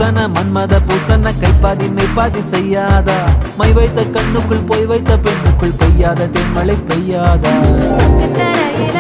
பூசன மன்மத பூசன கைப்பாதி மெய்ப்பாதி செய்யாதா my வைத்த கண்ணுக்குள் போய் வைத்த பெண்ணுக்குள் பெய்யாத தென்மழை பெய்யாதா தரையில